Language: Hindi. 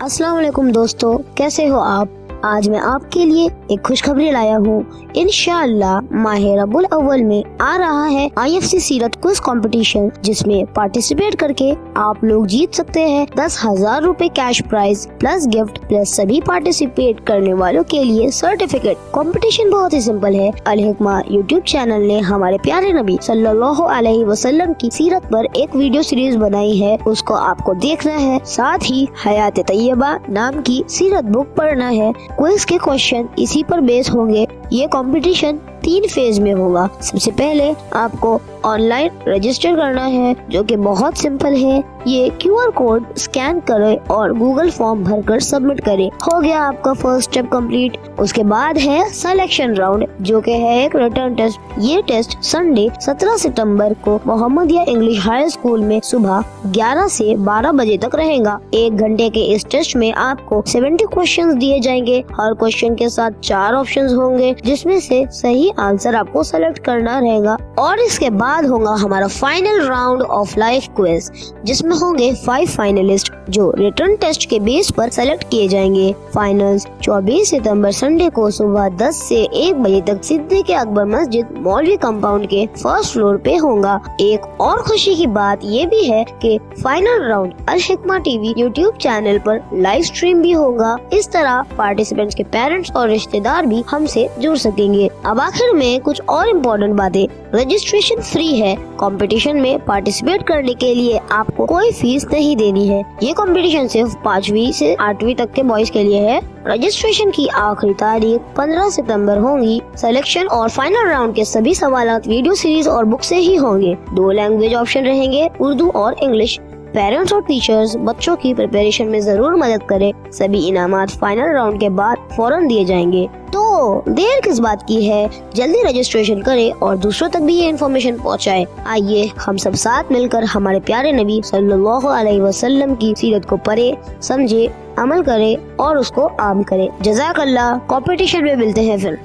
अस्सलाम वालेकुम दोस्तों, कैसे हो आप। आज मैं आपके लिए एक खुशखबरी लाया हूँ। इंशाअल्लाह माह रब्बुल अव्वल में आ रहा है IFC सीरत क्विज कंपटीशन, जिसमें पार्टिसिपेट करके आप लोग जीत सकते हैं 10,000 रूपए cash prize plus gift plus सभी पार्टिसिपेट करने वालों के लिए सर्टिफिकेट। कंपटीशन बहुत ही सिंपल है। अल हिकमा यूट्यूब चैनल ने हमारे प्यारे नबी सल्लल्लाहु अलैहि वसल्लम की सीरत पर एक वीडियो सीरीज बनाई है, उसको आपको देखना है। साथ ही हयात तैयबा नाम की सीरत बुक पढ़ना है। क्विज के क्वेश्चन इसी पर बेस होंगे। ये कंपटीशन 3 फेज में होगा। सबसे पहले आपको ऑनलाइन रजिस्टर करना है, जो कि बहुत सिंपल है। ये QR कोड स्कैन करें और गूगल फॉर्म भरकर सबमिट करें। हो गया आपका फर्स्ट स्टेप कंप्लीट। उसके बाद है सिलेक्शन राउंड, जो कि है एक रिटर्न टेस्ट। ये टेस्ट संडे 17 सितंबर को मोहम्मदिया इंग्लिश हाई स्कूल में सुबह 11 से 12 बजे तक रहेगा। 1 घंटे के इस टेस्ट में आपको 70 क्वेश्चन दिए जाएंगे। हर क्वेश्चन के साथ 4 ऑप्शन होंगे, जिसमें से सही आंसर आपको सेलेक्ट करना रहेगा। और इसके बाद होगा हमारा final round of life quiz, जिसमें होंगे 5 फाइनलिस्ट जो रिटर्न टेस्ट के बेस पर सेलेक्ट किए जाएंगे। फाइनल्स 24 सितंबर संडे को सुबह 10 से 1 बजे तक सिद्दीक अकबर मस्जिद मौलवी कंपाउंड के फर्स्ट फ्लोर पे होगा। एक और खुशी की बात ये भी है कि फाइनल राउंड अल हिकमा टीवी यूट्यूब चैनल पर लाइव स्ट्रीम भी होगा। इस तरह पार्टिसिपेंट्स के पेरेंट्स और रिश्तेदार भी हमसे जुड़ सकेंगे। अब आखिर में कुछ और इम्पोर्टेंट बातें। रजिस्ट्रेशन फ्री है। कंपटीशन में पार्टिसिपेट करने के लिए आपको कोई फीस नहीं देनी है। ये कंपटीशन सिर्फ 5वीं से 8वीं तक के बॉयज के लिए है। रजिस्ट्रेशन की आखिरी तारीख 15 सितंबर होगी। सिलेक्शन और फाइनल राउंड के सभी सवालात वीडियो सीरीज और बुक से ही होंगे। 2 लैंग्वेज ऑप्शन रहेंगे, उर्दू और इंग्लिश। पेरेंट्स और टीचर्स बच्चों की प्रिपरेशन में जरूर मदद करें। सभी इनामात फाइनल राउंड के बाद फौरन दिए जाएंगे। तो देर किस बात की है, जल्दी रजिस्ट्रेशन करें और दूसरों तक भी ये इन्फॉर्मेशन पहुंचाएं। आइए हम सब साथ मिलकर हमारे प्यारे नबी सल्लल्लाहु अलैहि वसल्लम की सीरत को पढ़े, समझे, अमल करें और उसको आम करें। जज़ाकल्लाह। कंपटीशन में मिलते हैं फिर।